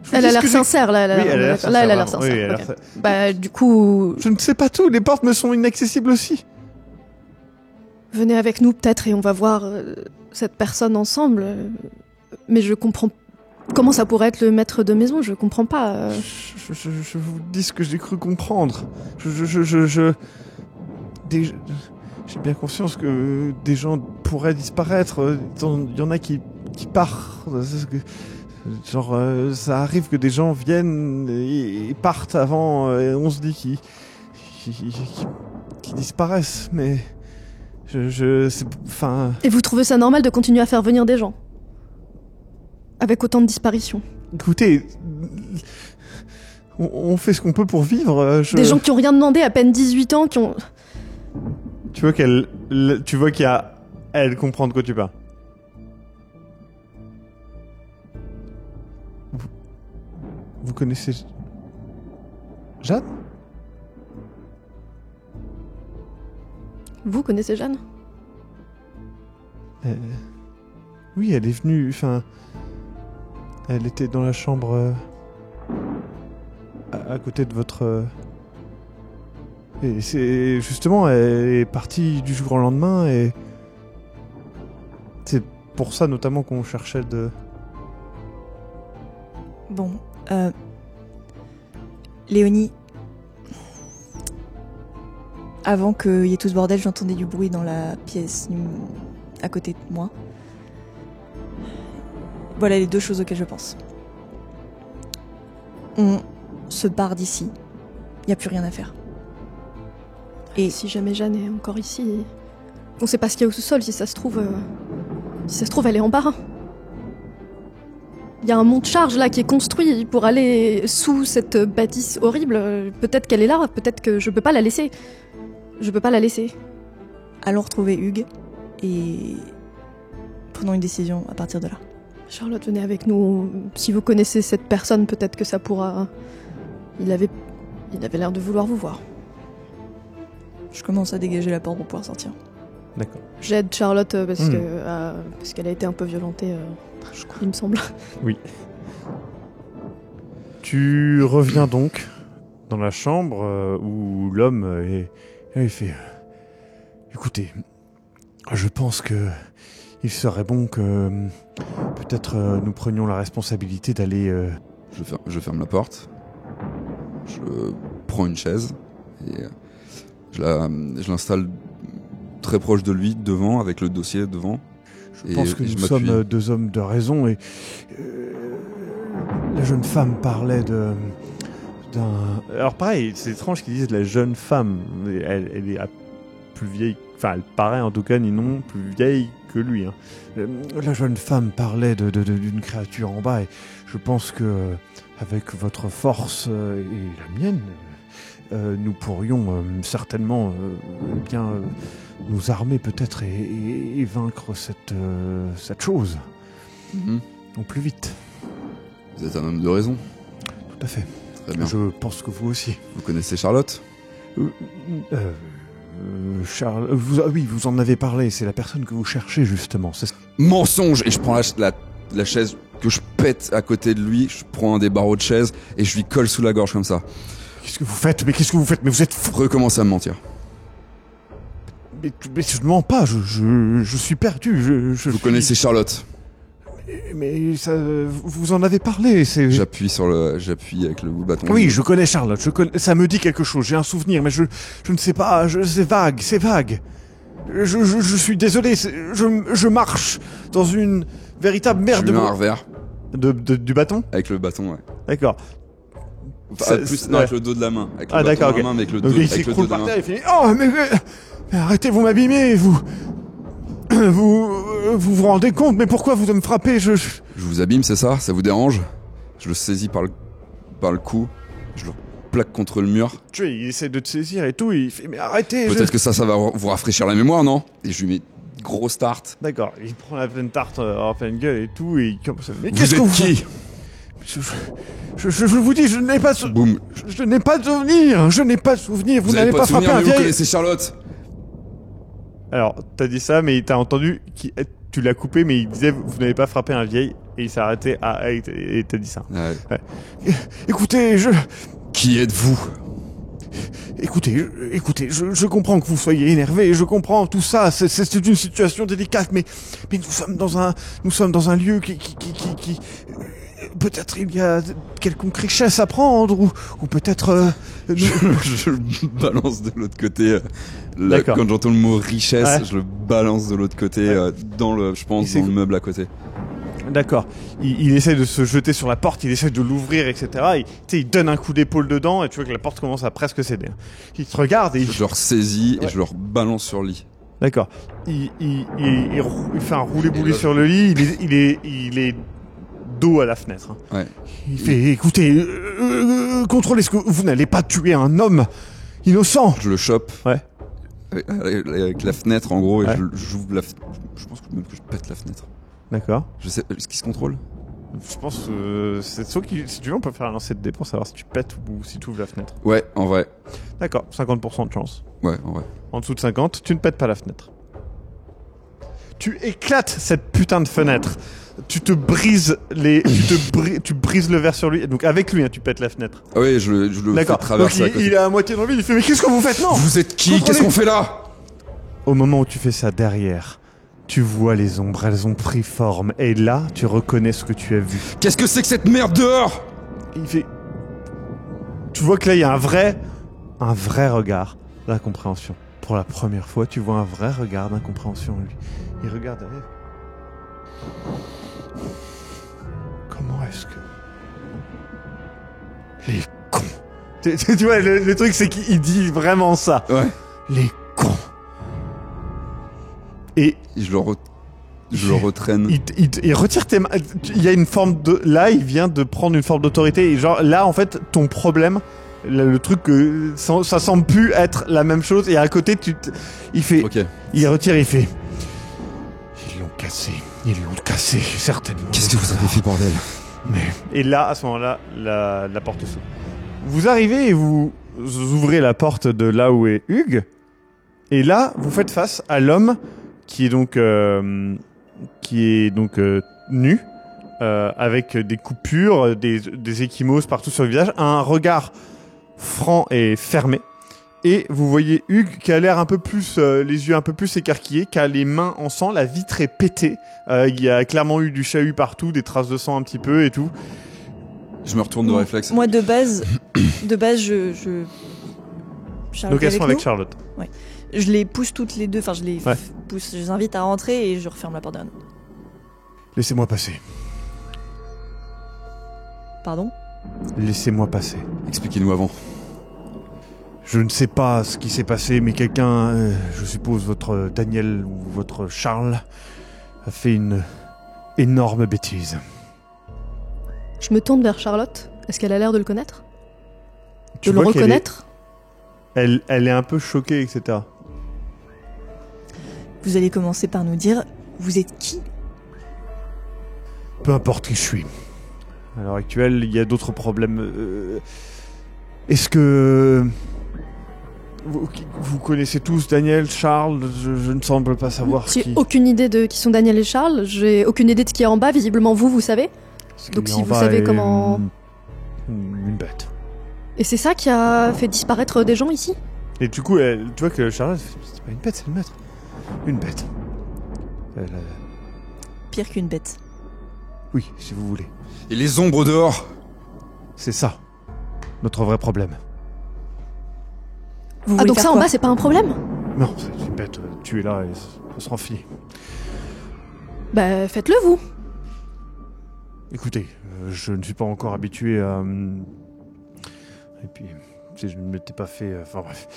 Je vous Elle dis a ce l'air que j'ai- sincère, là. Oui, elle a l'air sincère. Là, elle a l'air vraiment. sincère. Oui, elle a l'air ok. sincère. Bah, du coup, Je ne sais pas tout, les portes me sont inaccessibles aussi. venez avec nous peut-être et on va voir cette personne ensemble. Mais je comprends... Comment ça pourrait être le maître de maison? Je comprends pas. Je vous dis ce que j'ai cru comprendre. J'ai bien conscience que des gens pourraient disparaître. Il y en a qui partent. Genre, ça arrive que des gens viennent et partent avant, et on se dit qu'ils disparaissent. Mais enfin, Et vous trouvez ça normal de continuer à faire venir des gens? Avec autant de disparitions? écoutez, On fait ce qu'on peut pour vivre. Des gens qui ont rien demandé, à peine 18 ans, qui ont... Tu vois qu'il y a... Elle comprend de quoi tu parles. Vous connaissez... Jeanne ? Vous connaissez Jeanne ? Oui, elle est venue... Enfin... Elle était dans la chambre... à côté de votre... Et c'est... Justement, elle est partie du jour au lendemain et... C'est pour ça notamment qu'on cherchait de... Bon, Léonie, avant qu'il y ait tout ce bordel, j'entendais du bruit dans la pièce à côté de moi. Voilà les 2 choses auxquelles je pense. On se barre d'ici. Il n'y a plus rien à faire. Et si jamais Jeanne est encore ici, on sait pas ce qu'il y a au sous-sol. Si ça se trouve, elle est en bas. Il y a un mont de charge là qui est construit pour aller sous cette bâtisse horrible. Peut-être qu'elle est là, peut-être que je peux pas la laisser. Allons retrouver Hugues et prenons une décision à partir de là. Charlotte, venez avec nous. Si vous connaissez cette personne, peut-être que ça pourra... Il avait l'air de vouloir vous voir. Je commence à dégager la porte pour pouvoir sortir. D'accord. J'aide Charlotte parce qu'elle a été un peu violentée, il me semble. Oui. Tu reviens donc dans la chambre où l'homme il fait... Écoutez, je pense que il serait bon que peut-être nous prenions la responsabilité d'aller... Je ferme la porte. Je prends une chaise et je l'installe très proche de lui, devant, avec le dossier devant. Je pense que nous sommes 2 hommes de raison et la jeune femme parlait d'un... Alors pareil, c'est étrange qu'ils disent la jeune femme. Elle est plus vieille, enfin elle paraît en tout cas, ni non, plus vieille que lui. Hein. La jeune femme parlait d'une créature en bas et je pense que avec votre force et la mienne, nous pourrions certainement bien nous armer peut-être et vaincre cette chose. Au plus vite. Vous êtes un homme de raison. Tout à fait. Très bien. Je pense que vous aussi. Vous connaissez Charlotte ? Charles, vous en avez parlé, c'est la personne que vous cherchez justement. Mensonge. Et je prends la chaise que je pète à côté de lui, je prends un des barreaux de chaise et je lui colle sous la gorge comme ça. Qu'est-ce que vous faites ? Mais vous êtes fou. Recommence à me mentir. Mais je ne mens pas, je suis perdu. Vous connaissez Charlotte ? Mais ça, vous en avez parlé, c'est... J'appuie avec le bout de bâton. Oui, je connais Charlotte, ça me dit quelque chose, j'ai un souvenir, mais je ne sais pas, c'est vague. Je suis désolé, je marche dans une véritable merde. Je lui mets un revers. Du bâton ? Avec le bâton, ouais. D'accord. Enfin, avec le dos de la main. Avec le bâton de la main, mais avec le dos, donc il s'écroule par terre, il finit... Oh, mais arrêtez, vous m'abîmez, vous vous rendez compte, mais pourquoi vous me frappez ? Je vous abîme, c'est ça ? Ça vous dérange ? Je le saisis par le cou, je le plaque contre le mur. Tu sais, il essaie de te saisir et tout, il fait mais arrêtez. Peut-être que ça va vous rafraîchir la mémoire, non ? Et je lui mets une grosse tarte. D'accord, il prend la pleine tarte en pleine gueule et tout, et il commence à... Mais qu'est-ce que vous qui ? Je vous dis, je n'ai pas... Boum. Je n'ai pas de souvenir, vous n'avez pas frappé un vieil... Vous connaissez Charlotte ? Alors, t'as dit ça, mais t'as entendu, tu l'as coupé, mais il disait vous n'avez pas frappé un vieil, et il s'est arrêté et t'as dit ça. Ouais. Écoutez, Qui êtes-vous ? Écoutez, je comprends que vous soyez énervé, je comprends tout ça, c'est une situation délicate, mais nous sommes dans un lieu qui peut-être il y a quelconque richesse à prendre, ou peut-être... Je le balance de l'autre côté. Quand j'entends le mot richesse, je le balance de l'autre côté, dans le meuble à côté. D'accord. Il essaie de se jeter sur la porte, il essaie de l'ouvrir, etc. Il donne un coup d'épaule dedans, et tu vois que la porte commence à presque céder. Il te regarde et je le ressaisis et je le rebalance sur le lit. D'accord. Il fait un roulé-boulé sur le lit, il est dos à la fenêtre. Ouais. Il fait, écoutez, contrôlez ce que... Vous n'allez pas tuer un homme innocent. Je le chope. Ouais. Avec la fenêtre, en gros, et Ouais. j'ouvre la fenêtre. Je pense que même que je pète la fenêtre. D'accord. Je sais, est-ce qu'il se contrôle? Je pense c'est sauf qui... Si tu veux, on peut faire un lancer de dés pour savoir si tu pètes ou si tu ouvres la fenêtre. Ouais, en vrai. D'accord, 50% de chance. Ouais, en vrai. En dessous de 50, tu ne pètes pas la fenêtre. Tu éclates cette putain de fenêtre. Tu te brises les... tu brises le verre sur lui. Donc avec lui, hein, tu pètes la fenêtre. Ah oui, je le fais D'accord. Donc traverser à côté. il est à moitié dans le vide, il fait mais qu'est-ce que vous faites? Non. Vous êtes qui? Contrôlez. Qu'est-ce qu'on fait là? Au moment où tu fais ça derrière, tu vois les ombres, elles ont pris forme. Et là, tu reconnais ce que tu as vu. Qu'est-ce que c'est que cette merde dehors? Il fait... Tu vois que là, il y a un vrai regard d'incompréhension. Pour la première fois, tu vois un vrai regard d'incompréhension en lui. Il regarde derrière. Comment est-ce que... Les cons. Tu vois, le truc, c'est qu'il dit vraiment ça. Ouais. Les cons. Et Et je le retraîne. il retire tes mains. Il y a une forme de... Là, il vient de prendre une forme d'autorité. Et genre, là, en fait, ton problème... Le truc que ça semble plus être la même chose. Et à côté, il fait... Ok. Il retire, il fait... Ils l'ont cassé, certainement. Qu'est-ce que vous avez fait, bordel? Et là, à ce moment-là, la porte s'ouvre. Vous arrivez et vous ouvrez la porte de là où est Hugues. Et là, vous faites face à l'homme qui est donc nu, avec des coupures, des ecchymoses partout sur le visage, un regard franc et fermé. Et vous voyez Hugues qui a l'air un peu plus, les yeux un peu plus écarquillés, qui a les mains en sang, la vitre est pétée. Il y a clairement eu du chahut partout, des traces de sang un petit peu et tout. Je me retourne de réflexe. Moi, de base, je... Charlotte est Location avec nous. Charlotte. Je les pousse toutes les deux, enfin je les Ouais. pousse, je les invite à rentrer et je referme la porte derrière nous. Laissez-moi passer. Pardon? Laissez-moi passer. Expliquez-nous avant. Je ne sais pas ce qui s'est passé, mais quelqu'un, je suppose votre Daniel ou votre Charles, a fait une énorme bêtise. Je me tourne vers Charlotte. Est-ce qu'elle a l'air de le connaître? Tu De le vois qu'elle reconnaître? Elle est un peu choquée, etc. Vous allez commencer par nous dire, vous êtes qui? Peu importe qui je suis. À l'heure actuelle, il y a d'autres problèmes. Est-ce que... Vous connaissez tous Daniel, Charles? Je ne semble pas savoir J'ai qui... aucune idée de qui sont Daniel et Charles. J'ai aucune idée de ce qui est en bas. Visiblement, vous savez. Ce Donc qui si en vous bas savez est comment- Une bête. Et c'est ça qui a fait disparaître des gens ici? Et du coup, tu vois que Charlotte, c'est pas une bête, c'est le maître. Une bête. Pire qu'une bête. Oui, si vous voulez. Et les ombres dehors? C'est ça, notre vrai problème. Vous Ah voulez donc faire ça en quoi? bas c'est pas un problème? Non, c'est une bête, tu es là et ça sera fini. Bah faites-le vous. Écoutez, je ne suis pas encore habitué à... Et puis, si je ne m'étais pas fait... Enfin bref.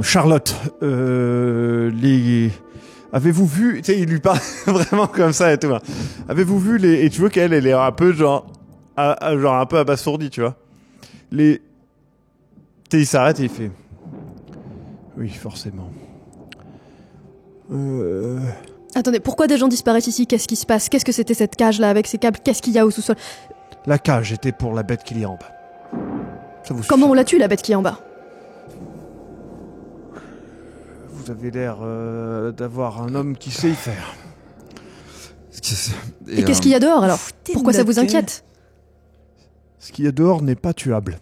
Charlotte, avez-vous vu... Tu sais, il lui parle vraiment comme ça et tout. Hein. Avez-vous vu les... Et tu vois qu'elle, elle est un peu genre... genre un peu abasourdie, tu vois. Tu sais, il s'arrête et il fait... Oui, forcément. Attendez, pourquoi des gens disparaissent ici? Qu'est-ce qui se passe? Qu'est-ce que c'était cette cage là avec ces câbles? Qu'est-ce qu'il y a au sous-sol? La cage était pour la bête qu'il y a en bas. Ça vous Comment on suffit. la tue la bête qui est en bas? Vous avez l'air d'avoir un homme qui sait y faire. Et qu'est-ce qu'il y a dehors alors? Foutez de Pourquoi ça notre vous gueule. inquiète? Ce qu'il y a dehors n'est pas tuable.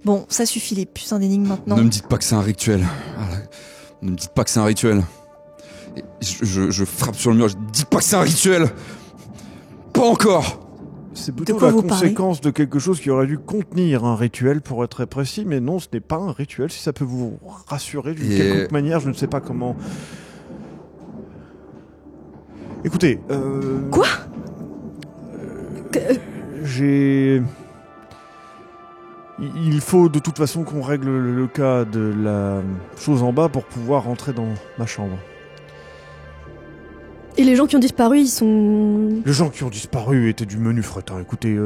Bon, ça suffit les putains d'énigmes maintenant. Ne me dites pas que c'est un rituel. Ah, là. Ne me dites pas que c'est un rituel. Et je frappe sur le mur, je dis pas que c'est un rituel. Pas encore. C'est plutôt quoi la vous parlez conséquence de quelque chose qui aurait dû contenir un rituel pour être très précis, mais non, ce n'est pas un rituel. Si ça peut vous rassurer d'une Et- quelconque manière, je ne sais pas comment. Écoutez, Quoi? j'ai... Il faut de toute façon qu'on règle le cas de la chose en bas pour pouvoir rentrer dans ma chambre. Et les gens qui ont disparu, ils sont... Les gens qui ont disparu étaient du menu fretin. Écoutez,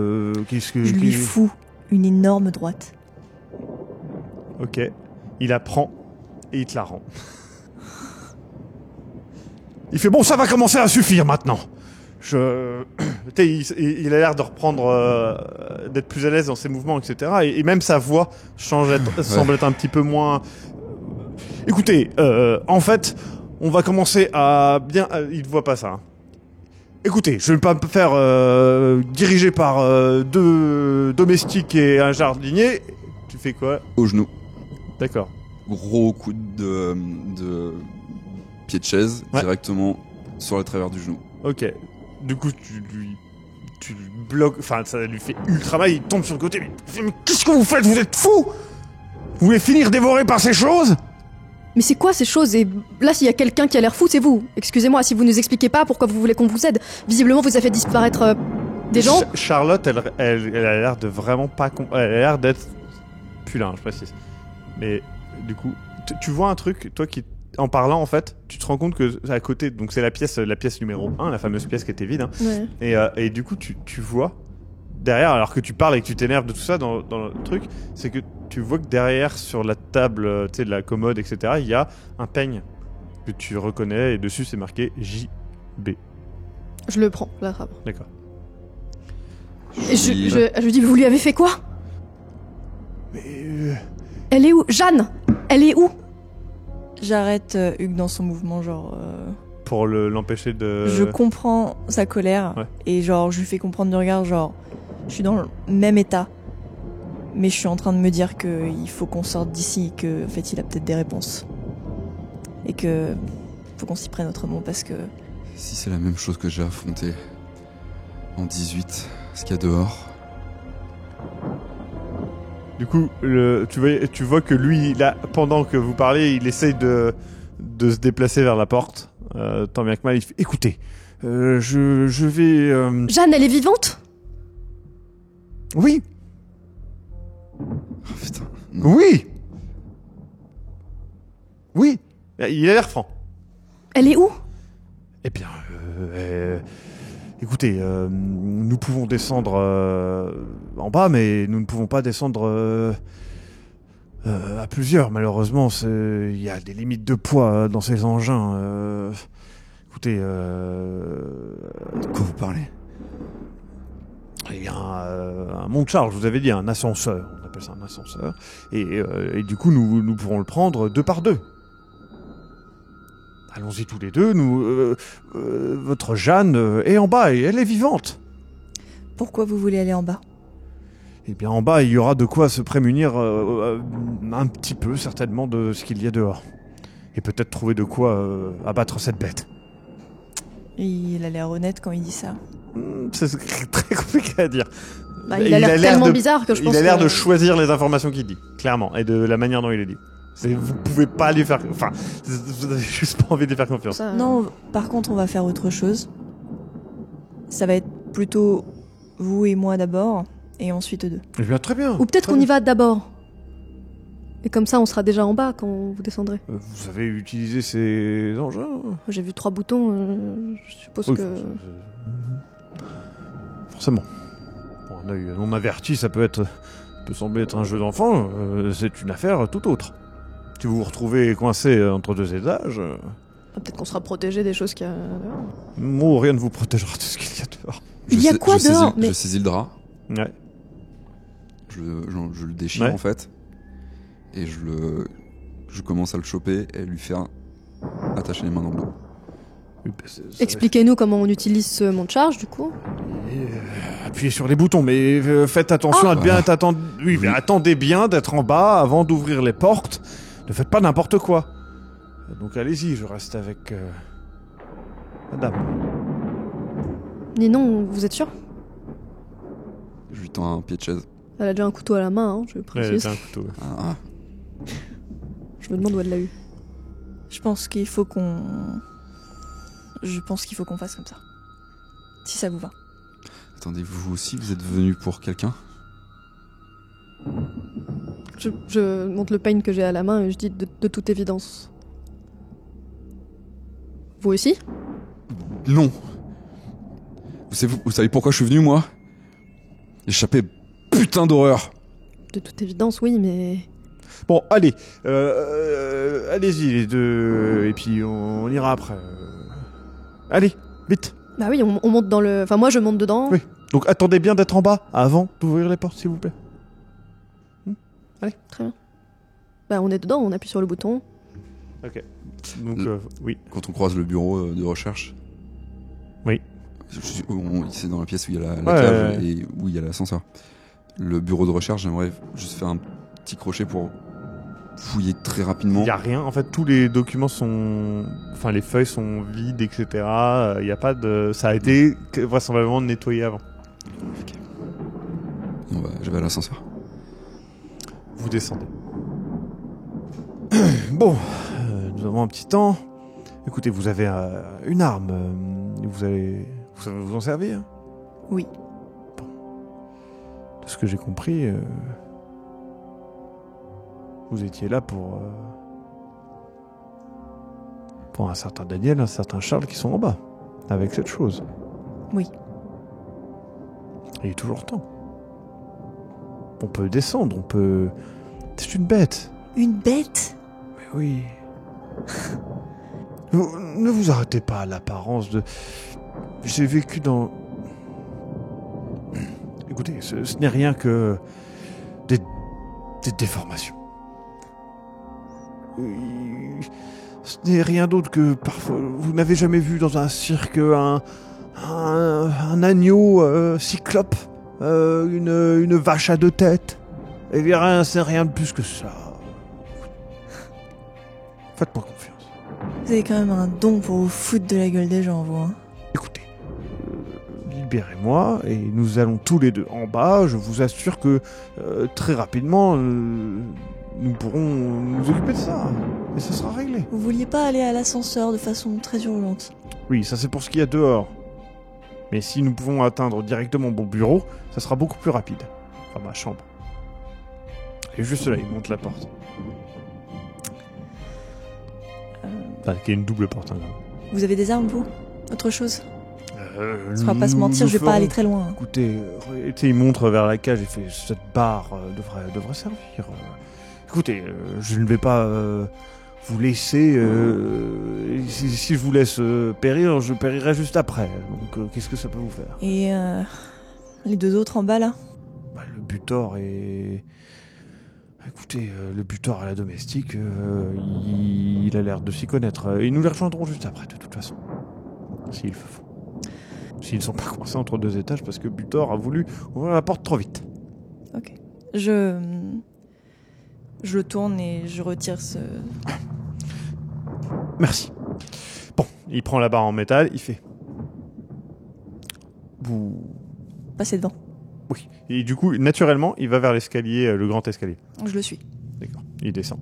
qu'est-ce que... Je lui fous une énorme droite. Ok. Il la prend et il te la rend. Il fait bon, ça va commencer à suffire maintenant. Tu sais, il a l'air de reprendre, d'être plus à l'aise dans ses mouvements, etc. Et même sa voix semble être un petit peu moins. Écoutez, en fait, on va commencer à bien. Il ne voit pas ça. Hein. Écoutez, je ne vais pas me faire diriger par 2 domestiques et un jardinier. Tu fais quoi? Au genou. D'accord. Gros coup de pied de chaise directement sur le travers du genou. Ok. Du coup, tu lui bloques. Enfin, ça lui fait ultra mal. Il tombe sur le côté. Mais qu'est-ce que vous faites? Vous êtes fous? Vous voulez finir dévoré par ces choses? Mais c'est quoi ces choses? Et là, s'il y a quelqu'un qui a l'air fou, c'est vous. Excusez-moi, si vous nous expliquez pas pourquoi vous voulez qu'on vous aide. Visiblement, vous avez fait disparaître des gens. Charlotte, elle a l'air de vraiment pas... Elle a l'air d'être... Putain, je précise. Mais du coup, tu vois un truc, toi qui... En parlant, en fait, tu te rends compte que à côté, donc c'est la pièce numéro 1, la fameuse pièce qui était vide. Hein, ouais. et du coup, tu vois derrière, alors que tu parles et que tu t'énerves de tout ça dans le truc, c'est que tu vois que derrière, sur la table, tu sais, de la commode, etc., il y a un peigne que tu reconnais et dessus c'est marqué JB. Je le prends, je l'attrape. D'accord. Et je lui dis, vous lui avez fait quoi? Mais Elle est où? Jeanne, elle est où? J'arrête Hugues dans son mouvement, genre... pour l'empêcher de... Je comprends sa colère, et genre, je lui fais comprendre du regard, genre, je suis dans le même état, mais je suis en train de me dire qu'il faut qu'on sorte d'ici, et que, en fait, il a peut-être des réponses. Et que faut qu'on s'y prenne autrement, parce que... Si c'est la même chose que j'ai affronté en 18, ce qu'il y a dehors... Du coup, tu vois que lui, là, pendant que vous parlez, il essaye de se déplacer vers la porte. Tant bien que mal, il fait, écoutez, je vais... Jeanne, elle est vivante? Oui. Oh, putain. Non. Oui. Oui. Il a l'air franc. Elle est où? Eh bien, écoutez, nous pouvons descendre en bas, mais nous ne pouvons pas descendre à plusieurs. Malheureusement, il y a des limites de poids dans ces engins. Écoutez, De quoi vous parlez? il y a un monte-charge, je vous avais dit, un ascenseur. On appelle ça un ascenseur. Et du coup, nous pourrons le prendre 2 par 2. Allons-y tous les deux. Votre Jeanne est en bas et elle est vivante. Pourquoi vous voulez aller en bas? Eh bien, en bas, il y aura de quoi se prémunir un petit peu, certainement, de ce qu'il y a dehors. Et peut-être trouver de quoi abattre cette bête. Il a l'air honnête quand il dit ça. C'est très compliqué à dire. Bah, il a l'air tellement de- bizarre que je pense Il a l'air que... de choisir les informations qu'il dit, clairement, et de la manière dont il les dit. Vous pouvez pas lui faire... Enfin, vous avez juste pas envie de lui faire confiance. Ça, Non, par contre, on va faire autre chose. Ça va être plutôt vous et moi d'abord, et ensuite eux deux. Eh bien, très bien. Ou peut-être très qu'on y bien. va d'abord. Et comme ça, on sera déjà en bas quand vous descendrez. Vous avez utilisé ces engins? J'ai vu 3 boutons, je suppose Oui, que... Forcément. Pour un œil non averti, ça peut sembler être un jeu d'enfant. C'est une affaire tout autre. Si vous vous retrouvez coincé entre 2 étages... Peut-être qu'on sera protégé des choses qu'il y a dehors. Oh, rien ne vous protégera de ce qu'il y a dehors. Il y a quoi dehors? Je saisis le drap, Ouais. je le déchire Ouais. en fait, et je commence à le choper et lui faire attacher les mains dans le dos. Oui, bah, ça- Expliquez-nous comment on utilise ce monte-charge, du coup. Appuyez sur les boutons, mais faites attention à bien attendre. Oui, mais attendez bien d'être en bas avant d'ouvrir les portes. Ne faites pas n'importe quoi. Donc allez-y, je reste avec madame. Ninon, vous êtes sûr? Je lui tends un pied de chaise. Elle a déjà un couteau à la main, hein, je précise. T'as un couteau. Ah, Je me demande où elle l'a eu. Je pense qu'il faut qu'on fasse comme ça. Si ça vous va. attendez, vous aussi, vous êtes venu pour quelqu'un? Je monte le peigne que j'ai à la main et je dis de toute évidence. Vous aussi? Non. Vous savez pourquoi je suis venu, moi? Échapper putain d'horreur. De toute évidence, oui, mais... Bon, allez. Allez-y, les deux. Et puis, on ira après. Allez, vite. Bah oui, on monte dans le... Enfin, moi, je monte dedans. Oui. Donc, attendez bien d'être en bas avant d'ouvrir les portes, s'il vous plaît. Allez. Très bien. Bah, on est dedans, on appuie sur le bouton. Ok. Donc, oui. Quand on croise le bureau de recherche. Oui. C'est dans la pièce où il y a la Ouais, cave ouais. et où il y a l'ascenseur. Le bureau de recherche, j'aimerais juste faire un petit crochet pour fouiller très rapidement. Il n'y a rien. En fait, tous les documents sont... Enfin, les feuilles sont vides, etc. Il n'y a pas de... Ça a été vraisemblablement nettoyé avant. Ok. Je vais à l'ascenseur. Vous descendez. Bon, nous avons un petit temps. Écoutez, vous avez une arme. Vous savez vous en servir? Oui. De ce que j'ai compris, vous étiez là pour un certain Daniel, un certain Charles qui sont en bas, avec cette chose. Oui. Il est toujours temps. On peut descendre, on peut... C'est une bête. Une bête? Mais oui. Ne vous arrêtez pas à l'apparence de... J'ai vécu dans... Écoutez, ce n'est rien que des déformations. Ce n'est rien d'autre que parfois... Vous n'avez jamais vu dans un cirque un agneau cyclope, une vache à deux têtes. Eh bien, c'est rien de plus que ça. Faites-moi confiance. Vous avez quand même un don pour vous foutre de la gueule des gens, vous. Hein. Écoutez, libérez-moi et nous allons tous les deux en bas. Je vous assure que très rapidement, nous pourrons nous occuper de ça. Et ça sera réglé. Vous vouliez pas aller à l'ascenseur de façon très urgente? Oui, ça c'est pour ce qu'il y a dehors. Mais si nous pouvons atteindre directement mon bureau, ça sera beaucoup plus rapide. Enfin, ma chambre. Et juste là, il monte la porte. Enfin, qu'il y a une double porte. Hein, Vous avez des armes, vous? Autre chose? on On va pas se mentir, je vais pas aller très loin. Écoutez, il montre vers la cage et fait cette barre devrait servir. Écoutez, je ne vais pas vous laisser. Si je vous laisse périr, je périrai juste après. Donc, qu'est-ce que ça peut vous faire? Et les deux autres en bas, là? Le butor est... Écoutez, le butor à la domestique, il a l'air de s'y connaître. Ils nous les rejoindront juste après, de toute façon. S'ils le font. S'ils ne sont pas coincés entre deux étages parce que Butor a voulu ouvrir la porte trop vite. Ok. Je le tourne et je retire ce... Merci. Bon, il prend la barre en métal, il fait... Vous... Passez devant. Oui. Et du coup, naturellement, il va vers l'escalier, le grand escalier. Je le suis. D'accord. Il descend.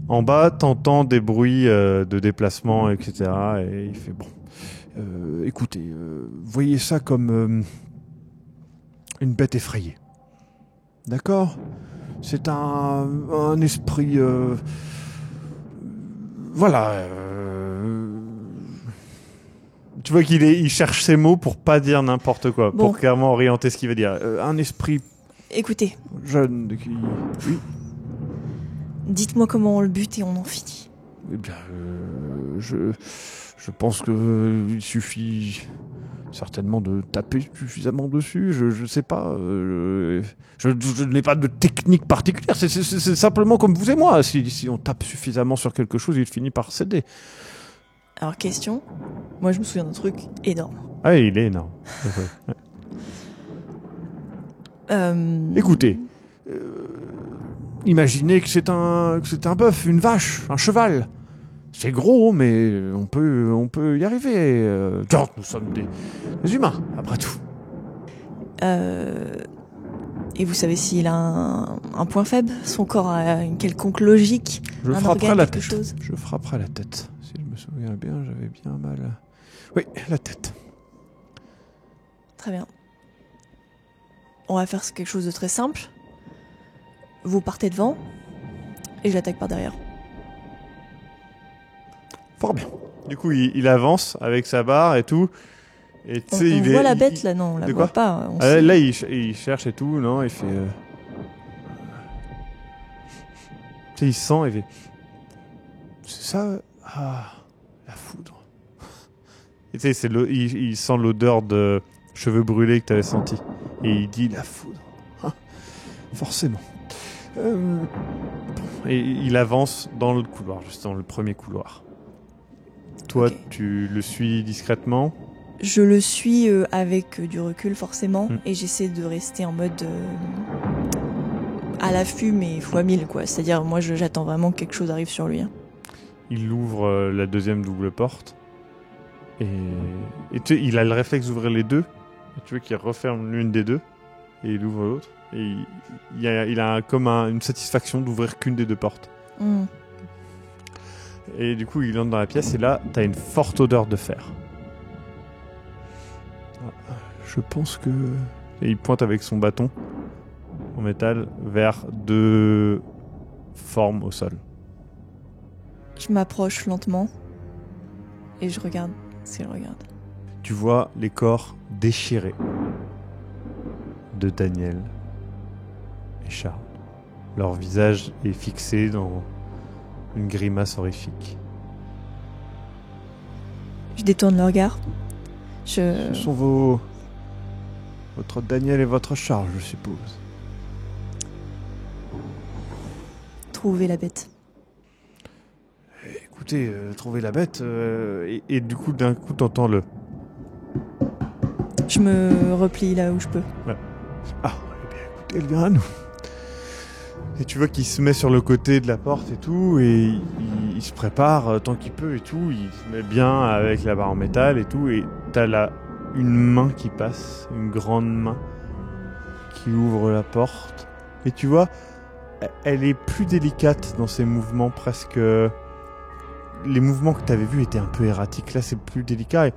En bas, t'entends des bruits de déplacement, etc. Et il fait bon. Écoutez, voyez ça comme une bête effrayée. D'accord? C'est un esprit. Voilà. Tu vois il cherche ses mots pour pas dire n'importe quoi, bon. pour clairement orienter ce qu'il veut dire. Un esprit Écoutez. jeune qui... Oui. Dites-moi comment on le bute et on en finit. Eh bien, je pense que il suffit certainement de taper suffisamment dessus. Je sais pas. Je n'ai pas de technique particulière. C'est simplement comme vous et moi. Si on tape suffisamment sur quelque chose, il finit par céder. Alors, question. Moi, je me souviens d'un truc énorme. Ah, il est énorme. Écoutez, imaginez que c'est un bœuf, une vache, un cheval. C'est gros, mais on peut y arriver. Genre, nous sommes des humains, après tout. Et vous savez s'il a un point faible? Son corps a une quelconque logique? Je un frapperai organe, la quelque tête. chose? Je frapperai la tête. Si je me souviens bien, j'avais bien mal. Oui, la tête. Très bien. On va faire quelque chose de très simple. Vous partez devant et j'attaque par derrière. Fort bien. Du coup, il avance avec sa barre et tout. Et tu sais, On voit la bête là, non, on la voit pas. Là, il cherche et tout, non, il fait. Tu sais, il sent, il fait. C'est ça. Ah, la foudre. Et tu sais, il sent l'odeur de cheveux brûlés que tu avais senti. Et il dit la foudre. Ah, forcément. Et il avance dans le couloir, juste dans le premier couloir. Toi, tu le suis discrètement? Je le suis avec du recul forcément, et j'essaie de rester en mode à l'affût, mais fois 1000 quoi. C'est-à-dire, moi, j'attends vraiment que quelque chose arrive sur lui. Hein. Il ouvre la deuxième double porte, et il a le réflexe d'ouvrir les deux. Et tu vois qu'il referme l'une des deux, et il ouvre l'autre. Et il a comme une satisfaction d'ouvrir qu'une des deux portes. Et du coup, il entre dans la pièce, et là, t'as une forte odeur de fer. Je pense que... Et il pointe avec son bâton en métal vers 2 formes au sol. Je m'approche lentement et je regarde ce qu'elle regarde. Tu vois les corps déchirés de Daniel et Charles. Leur visage est fixé dans une grimace horrifique. Je détourne le regard. Ce sont votre Daniel et votre Charles, je suppose. Trouver la bête. Écoutez, trouver la bête, et du coup, d'un coup, t'entends le... Je me replie là où je peux. Ouais. Ah, eh bien, écoutez, elle vient à nous. Et tu vois qu'il se met sur le côté de la porte et tout, et il se prépare tant qu'il peut et tout. Il se met bien avec la barre en métal et tout, et t'as là une main qui passe, une grande main qui ouvre la porte. Et tu vois, elle est plus délicate dans ses mouvements, presque... Les mouvements que t'avais vus étaient un peu erratiques. Là, c'est plus délicat, et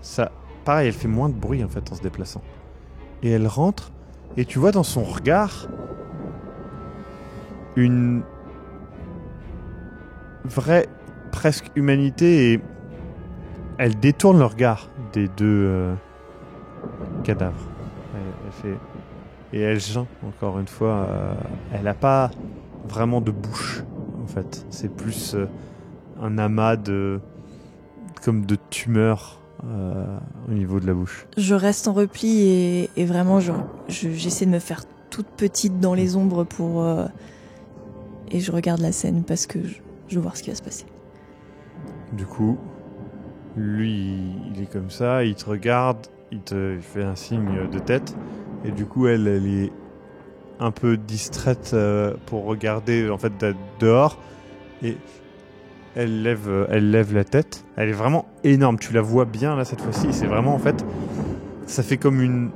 ça... Pareil, elle fait moins de bruit en fait en se déplaçant. Et elle rentre, et tu vois dans son regard une vraie presque humanité, et elle détourne le regard des deux cadavres. Elle fait... Et elle geint encore une fois. Elle n'a pas vraiment de bouche en fait. C'est plus un amas comme de tumeurs au niveau de la bouche. Je reste en repli et vraiment j'essaie de me faire toute petite dans les ombres pour et je regarde la scène parce que je veux voir ce qui va se passer. Du coup, lui il est comme ça, il te regarde, il fait un signe de tête, et du coup elle est un peu distraite pour regarder en fait dehors, et elle lève la tête. Elle est vraiment énorme, tu la vois bien là cette fois-ci. C'est vraiment en fait, ça fait comme une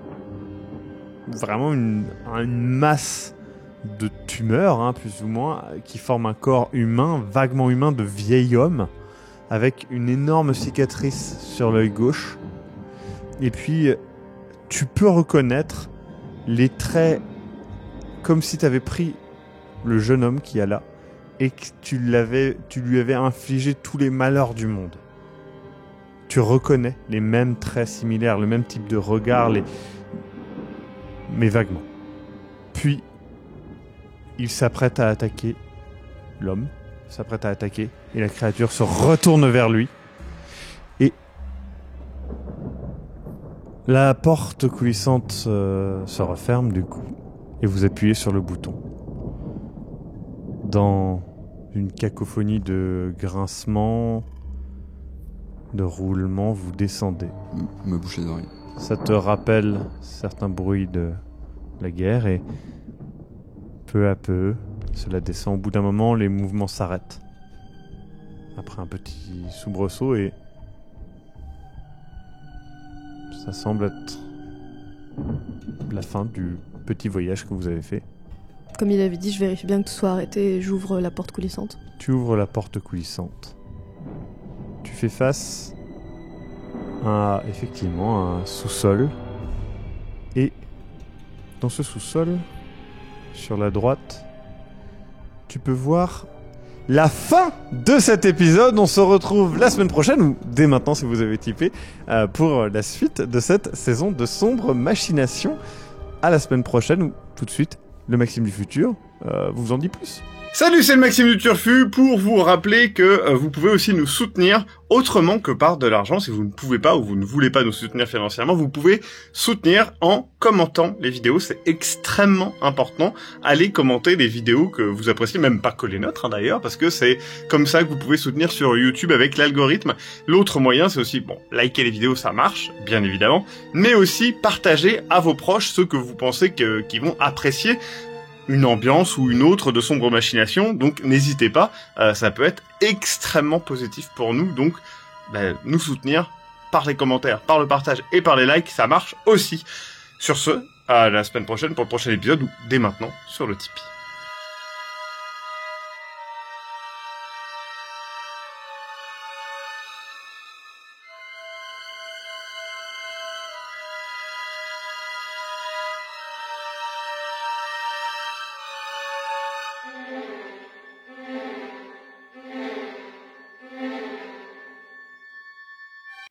masse de tumeurs, hein, plus ou moins, qui forme un corps humain, vaguement humain, de vieil homme, avec une énorme cicatrice sur l'œil gauche. Et puis tu peux reconnaître les traits, comme si tu avais pris le jeune homme qui est là et que tu lui avais infligé tous les malheurs du monde. Tu reconnais les mêmes traits similaires, le même type de regard, mais vaguement. Puis, il s'apprête à attaquer. L'homme s'apprête à attaquer, et la créature se retourne vers lui. Et la porte coulissante se referme du coup, et vous appuyez sur le bouton. Dans une cacophonie de grincements, de roulements, vous descendez. Me boucher les oreilles. Ça te rappelle certains bruits de la guerre, et peu à peu, cela descend. Au bout d'un moment, les mouvements s'arrêtent. Après un petit soubresaut, et ça semble être la fin du petit voyage que vous avez fait. Comme il avait dit, je vérifie bien que tout soit arrêté et j'ouvre la porte coulissante. Tu ouvres la porte coulissante. Tu fais face à, effectivement, un sous-sol. Et dans ce sous-sol, sur la droite, tu peux voir la fin de cet épisode. On se retrouve la semaine prochaine, ou dès maintenant si vous avez typé, pour la suite de cette saison de Sombre Machination. À la semaine prochaine, ou tout de suite, le Maxime du futur vous en dit plus. Salut, c'est le Maxime du Turfu pour vous rappeler que vous pouvez aussi nous soutenir autrement que par de l'argent. Si vous ne pouvez pas ou vous ne voulez pas nous soutenir financièrement, vous pouvez soutenir en commentant les vidéos. C'est extrêmement important. Allez commenter les vidéos que vous appréciez, même pas que les nôtres d'ailleurs, parce que c'est comme ça que vous pouvez soutenir sur YouTube avec l'algorithme. L'autre moyen, c'est aussi, liker les vidéos, ça marche, bien évidemment, mais aussi partager à vos proches ceux que vous pensez qu'ils vont apprécier une ambiance ou une autre de Sombre Machination, donc n'hésitez pas, ça peut être extrêmement positif pour nous, donc nous soutenir par les commentaires, par le partage et par les likes, ça marche aussi. Sur ce, à la semaine prochaine pour le prochain épisode, ou dès maintenant sur le Tipeee.